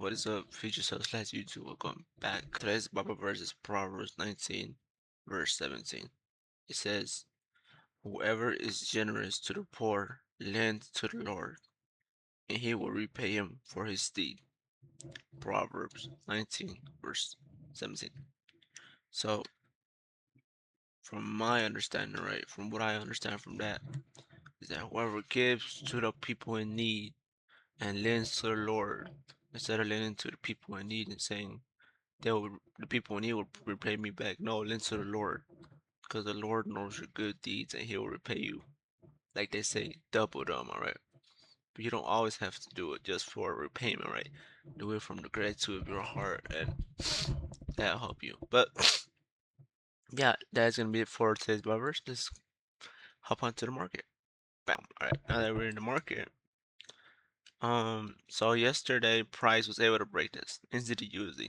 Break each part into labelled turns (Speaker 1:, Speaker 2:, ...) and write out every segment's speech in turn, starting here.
Speaker 1: What is up, future self slash YouTube? Welcome back. Today's Bible verse is Proverbs 19, verse 17. It says, "Whoever is generous to the poor lends to the Lord, and he will repay him for his deed." Proverbs 19, verse 17. So, from my understanding, right, from what I understand from that, is that whoever gives to the people in need and lends to the Lord, instead of lending to the people in need and saying, the people in need will repay me back. No, lend to the Lord, because the Lord knows your good deeds and He will repay you. Like they say, double them, all right? But you don't always have to do it just for repayment, right? Do it from the gratitude of your heart, and that'll help you. But yeah, that's gonna be it for today's Barbers. Let's hop onto the market. Bam. All right, now that we're in the market, so yesterday price was able to break this into the USD.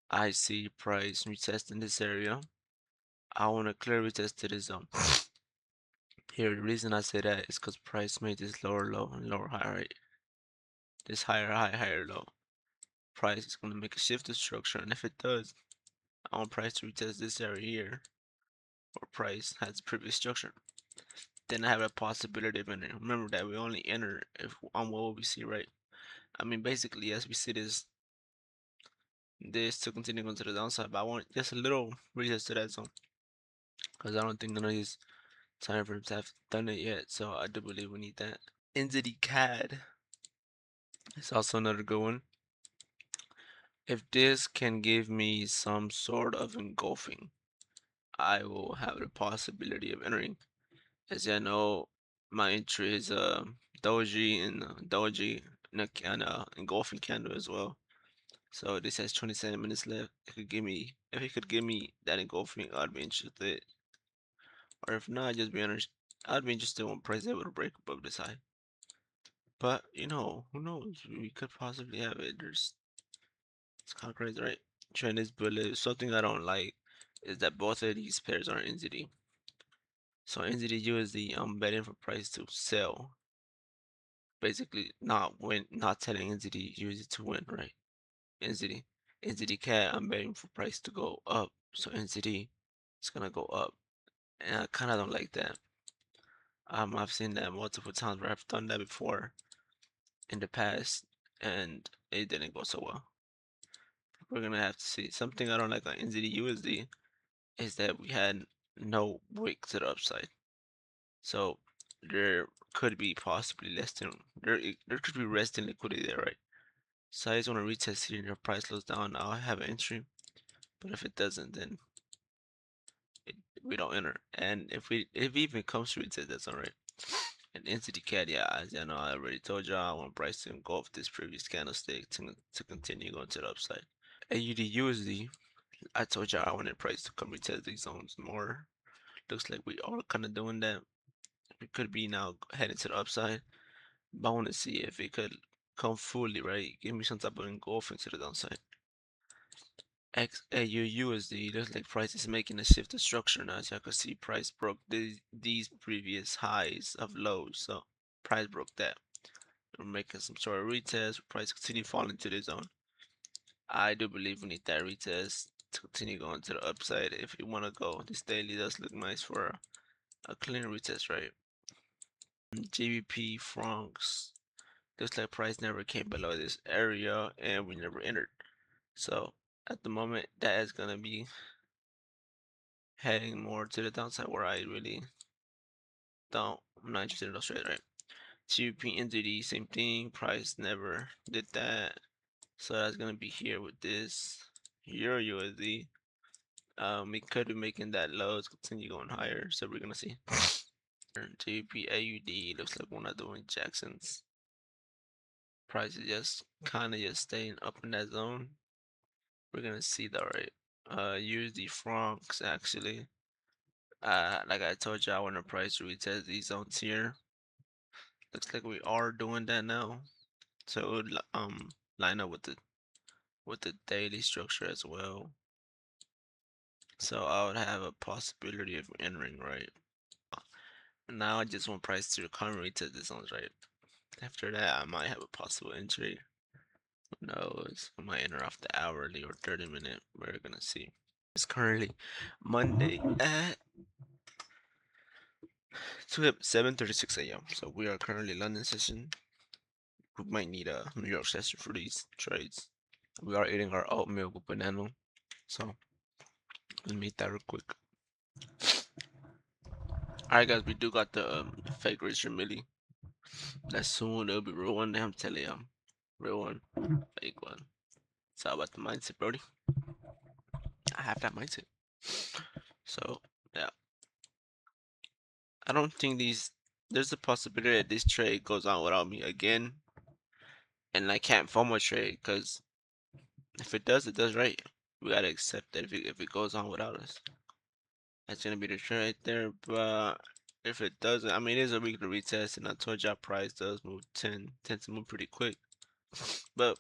Speaker 1: I see price retesting this area. I want to clear retest to this zone. Here, the reason I say that is because price made this lower low and lower high, right? This higher high, higher low. Price is going to make a shift of structure, and if it does, I want price to retest this area here, where price has previous structure. Then I have a possibility of entering. Remember that we only enter if on what we see, right? I mean, basically, yes, we see this to continue going to the downside, but I want just a little retest to that zone, because I don't think none of these time frames have done it yet, so I do believe we need that. Entity CAD is also another good one. If this can give me some sort of engulfing, I will have the possibility of entering. As you know, my entry is doji and doji and a engulfing candle as well. So this has 27 minutes left. It could give me, if it could give me that engulfing, I'd be interested. Or if not, I'd be interested when price is able to break above this high. But who knows? We could possibly have it. It's kind of crazy, right? Trend is bullish. Something I don't like is that both of these pairs are NZD. So NZD USD, I'm betting for price to sell. Basically, not win, not telling NZD USD to win, right? NZD, NZD CAD, I'm betting for price to go up. So NZD is gonna go up, and I kind of don't like that. I've seen that multiple times where I've done that before in the past, and it didn't go so well. We're gonna have to see. Something I don't like on NZD USD is that we had no break to the upside. So there could be possibly less than there could be resting liquidity there, right? So I just want to retest here and if price slows down, I'll have an entry. But if it doesn't, then we don't enter. And if it even comes to retest, that's alright. And entity cat, yeah, as you know, I already told y'all I want price to engulf this previous candlestick to continue going to the upside. AUD USD, I told y'all I wanted price to come retest these zones more. Looks like we are kind of doing that. We could be now heading to the upside, but I want to see if it could come fully, right? Give me some type of engulfing to the downside. XAU USD looks like price is making a shift of structure now. As y'all can see, price broke these previous highs of lows, so price broke that. We're making some sort of retest. Price continue falling to the zone. I do believe we need that retest to continue going to the upside if you want to go. This daily does look nice for a clean retest, right? GBP francs. Looks like price never came below this area and we never entered. So at the moment, that is gonna be heading more to the downside where I really I'm not interested in those trades, right? GBP entity, same thing. Price never did that. So that's gonna be here with this Euro USD. We could be making that low to continue going higher, so we're gonna see. GBP AUD looks like we're not doing Jackson's. Price is just kind of just staying up in that zone. We're gonna see that, right? USD francs actually. Like I told you, I want to price retest these zones here. Looks like we are doing that now. So line up with the daily structure as well. So I would have a possibility of entering, right? Now I just want price to come retest these zones, right? After that, I might have a possible entry. Who knows? I might enter off the hourly or 30-minute. We're gonna see. It's currently Monday at 7:36 a.m. So we are currently London session. We might need a New York session for these trades. We are eating our oatmeal with banana. So let's make that real quick. Alright guys, we do got the fake Richard Millie. That's soon it'll be real one day, I'm telling you. Real one. Fake one. It's all about the mindset, Brody. I have that mindset. So yeah. I don't think there's a possibility that this trade goes on without me again. And I can't FOMO trade because if it does, it does, right? We gotta accept that if it goes on without us. That's gonna be the trade right there. But if it doesn't, I mean, it is a weekly retest, and I told you our price does move tends to move pretty quick. But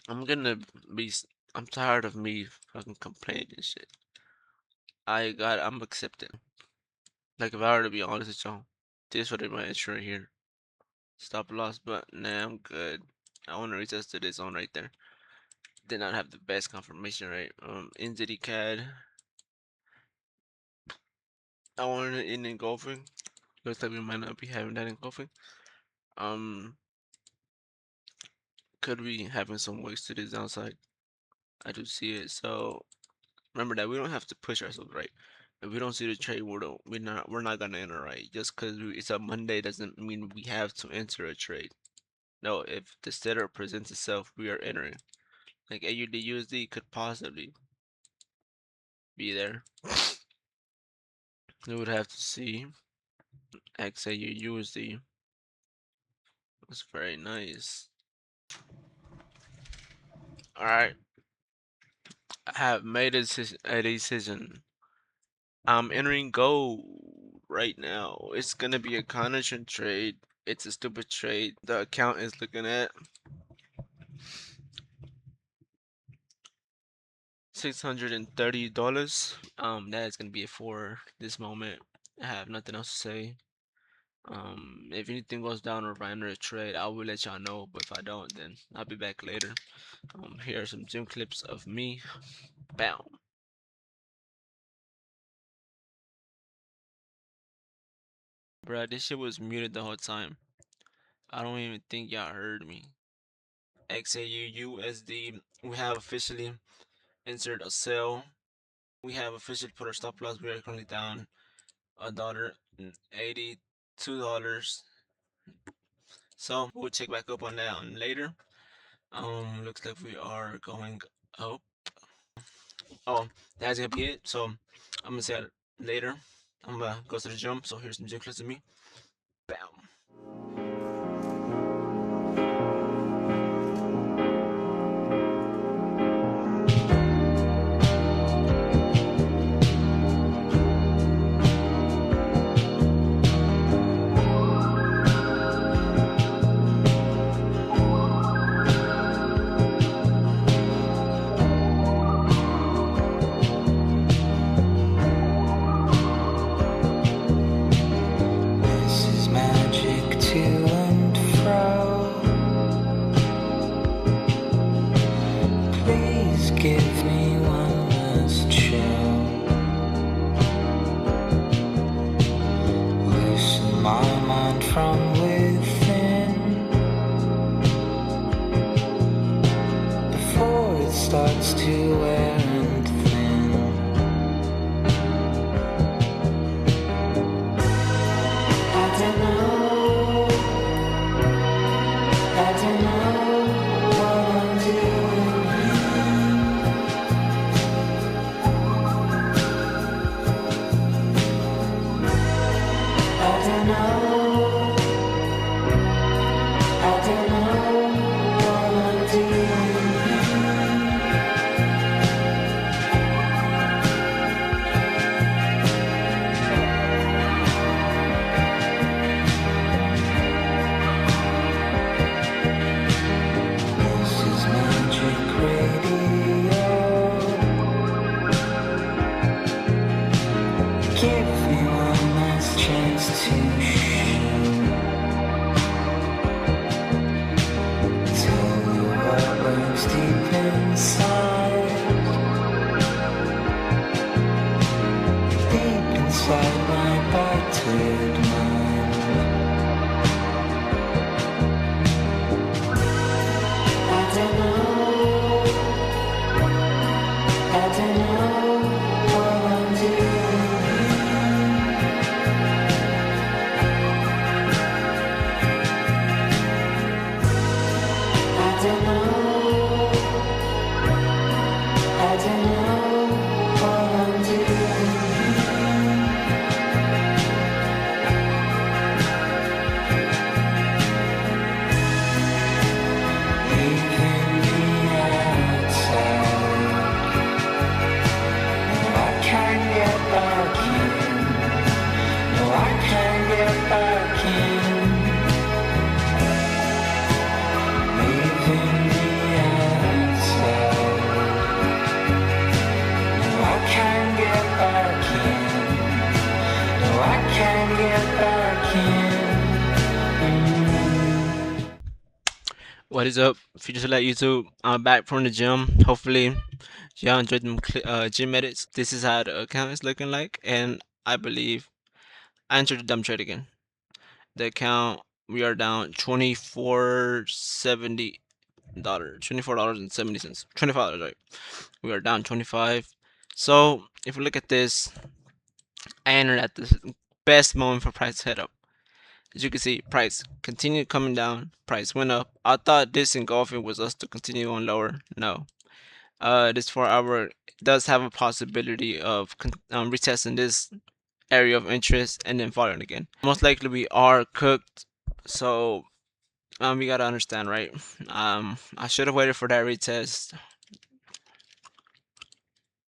Speaker 1: I'm gonna be, I'm tired of me fucking complaining and shit. I'm accepting. Like, if I were to be honest with y'all, this would be my entry right here. Stop loss, but nah, I'm good. I want to retest to this zone right there. Did not have the best confirmation rate. Entity CAD. I wanted it in engulfing. Looks like we might not be having that engulfing. Could be having some ways to this downside. I do see it. So remember that we don't have to push ourselves, right? If we don't see the trade, we're not gonna enter, right? Just because it's a Monday doesn't mean we have to enter a trade. No, if the setup presents itself, we are entering. Like AUD USD could possibly be there. We would have to see. XAU USD was very nice. Alright. I have made a decision. I'm entering gold right now. It's gonna be a counter trade. It's a stupid trade. The account is looking at $630. That is gonna be it for this moment. I have nothing else to say. If anything goes down or if I enter a trade, I will let y'all know. But if I don't, then I'll be back later. Here are some gym clips of me. Bam. Bruh, this shit was muted the whole time. I don't even think y'all heard me. XAU USD. We have officially insert a sell. We have officially put our stop loss. We are currently down $1.82. So we'll check back up on that later. Looks like we are going up. Oh, that's gonna be it. So I'm gonna say it later. I'm gonna go to the gym. So here's some gym clips of me. Bam.
Speaker 2: From within before it starts to wear and thin. I don't know what I'm doing. I don't know. inside, deep inside my battered mind. I don't know, I don't know what I'm doing. I don't know, I don't know what I'm doing. Leaving me outside. No, I can't get back in. No, I can't get back in. Leaving me outside. No, I can't get back in. No, I can't get back in.
Speaker 1: What is up? Future Select YouTube. I'm back from the gym. Hopefully, y'all enjoyed them gym edits. This is how the account is looking like, and I believe I entered the dumb trade again. The account, we are down $24.70, $24.70, $25, right? We are down 25. So if we look at this, I entered at the best moment for price to head up. As you can see, price continued coming down. Price went up. I thought this engulfing was us to continue going lower. No. This 4 hour does have a possibility of retesting this area of interest and then falling again. Most likely we are cooked. So we gotta understand, right? I should have waited for that retest.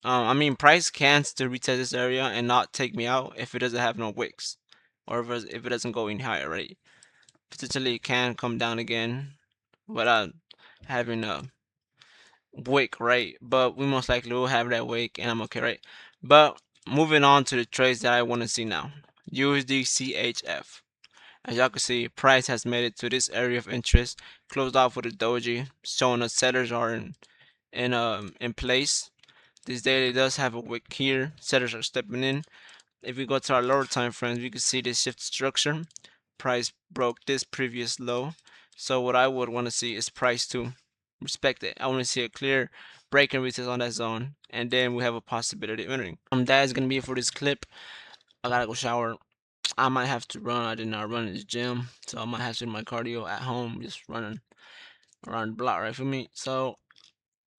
Speaker 1: I mean, price can still retest this area and not take me out if it doesn't have no wicks, or if it doesn't go any higher, right? Potentially it can come down again without having a wick, right? But we most likely will have that wick, and I'm okay, right? But moving on to the trades that I want to see now. USD CHF. As y'all can see, price has made it to this area of interest, closed off with a doji, showing us sellers are in place. This daily does have a wick here. Sellers are stepping in. If we go to our lower time frames, we can see this shift structure. Price broke this previous low. So what I would want to see is price to respect it. I want to see a clear break and retest on that zone, and then we have a possibility of entering. That is gonna be it for this clip. I gotta go shower. I might have to run. I did not run in the gym, so I might have to do my cardio at home, just running around the block, right for me. So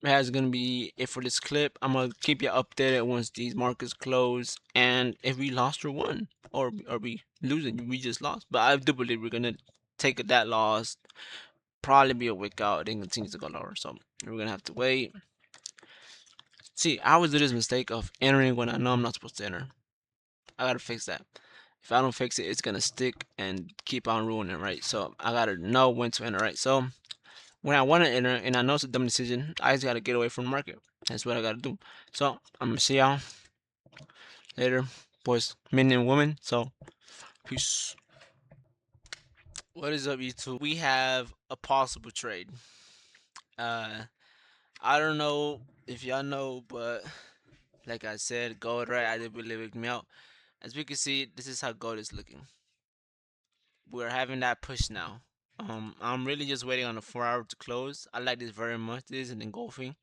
Speaker 1: that's gonna be it for this clip. I'm gonna keep you updated once these markets close, and if we lost or won, or we losing, we just lost. But I do believe we're gonna take that loss, probably be a wick out, then continue to go lower. So we're gonna have to wait. See, I always do this mistake of entering when I know I'm not supposed to enter. I gotta fix that. If I don't fix it, it's gonna stick and keep on ruining, right? So I gotta know when to enter, right? So when I want to enter and I know it's a dumb decision, I just gotta get away from the market. That's what I gotta do. So I'm gonna see y'all later, boys, men and women. So peace. What is up, YouTube? We have a possible trade. Uh, I don't know if y'all know, but like I said, gold, right? I did believe it me out. As we can see, this is how gold is looking. We're having that push now. I'm really just waiting on the 4 hour to close. I like this very much. This is an engulfing,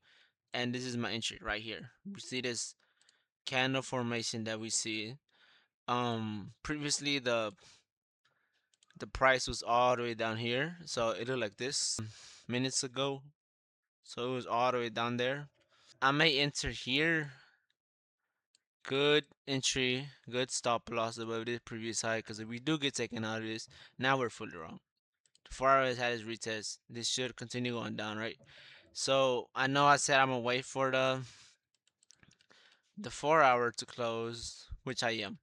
Speaker 1: and this is my entry right here. We see this candle formation that we see. Previously the price was all the way down here, so it looked like this minutes ago. So it was all the way down there. I may enter here. Good entry, good stop loss above this previous high. Because if we do get taken out of this, now we're fully wrong. The 4 hour has had its retest. This should continue going down, right? So I know I said I'm gonna wait for the 4 hour to close, which I am.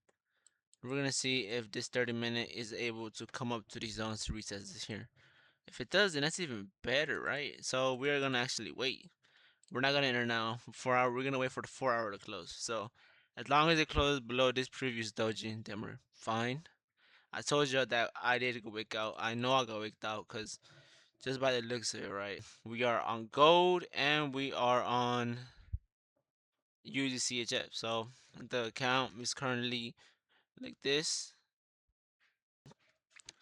Speaker 1: We're gonna see if this 30-minute is able to come up to these zones to retest this here. If it does, then that's even better, right? So we're gonna actually wait. We're not gonna enter now. 4 hour. We're gonna wait for the 4 hour to close. So as long as it closes below this previous doji, then we're fine. I told you that I did go wick out. I know I got wicked out because Just by the looks of it, right? We are on gold and we are on USDCHF. So the account is currently like this.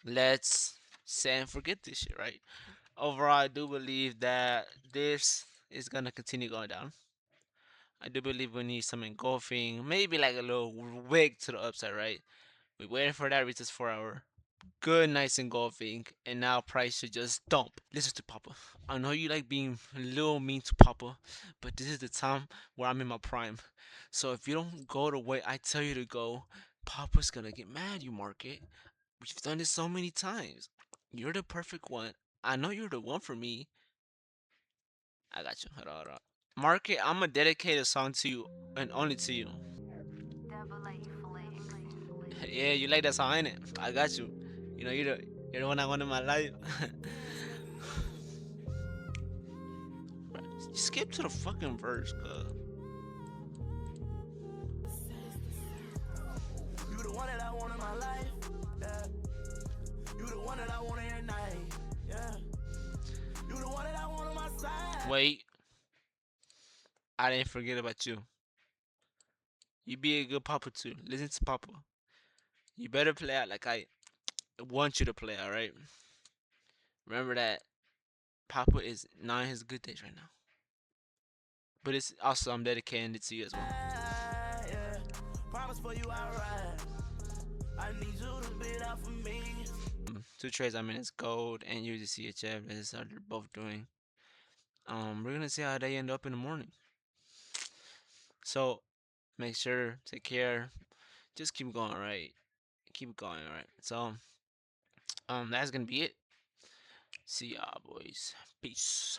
Speaker 1: Let's say and forget this shit, right? Overall, I do believe that this is gonna continue going down. I do believe we need some engulfing, maybe like a little wig to the upside, right? We waiting for that reaches for our good, nice engulfing, and now price should just dump. Listen to Papa. I know you like being a little mean to Papa, but this is the time where I'm in my prime. So if you don't go the way I tell you to go, Papa's gonna get mad. You market. We've done this so many times. You're the perfect one. I know you're the one for me. I got you. Hold on, hold on. Market, I'm gonna dedicate a song to you and only to you. Yeah, you like that song, ain't it? I got you. You know, you're the one I want in my life. Skip to the fucking verse, cuz.
Speaker 2: You the one that I want in my life. Yeah. You the one that I want every night. Yeah. You the one that I want on my side.
Speaker 1: Wait, I didn't forget about you. You be a good papa too. Listen to Papa. You better play out like I want you to play, alright? Remember that Papa is not in his good days right now. But it's also, I'm dedicating it to you as well.
Speaker 2: Yeah. Promise for you I ride. I need you to be there for me.
Speaker 1: Two trades I'm in is gold and USDCHF. This is how they're both doing. We're gonna see how they end up in the morning. So make sure, take care, just keep going, right? Keep going, right? So that's gonna be it. See y'all, boys. Peace.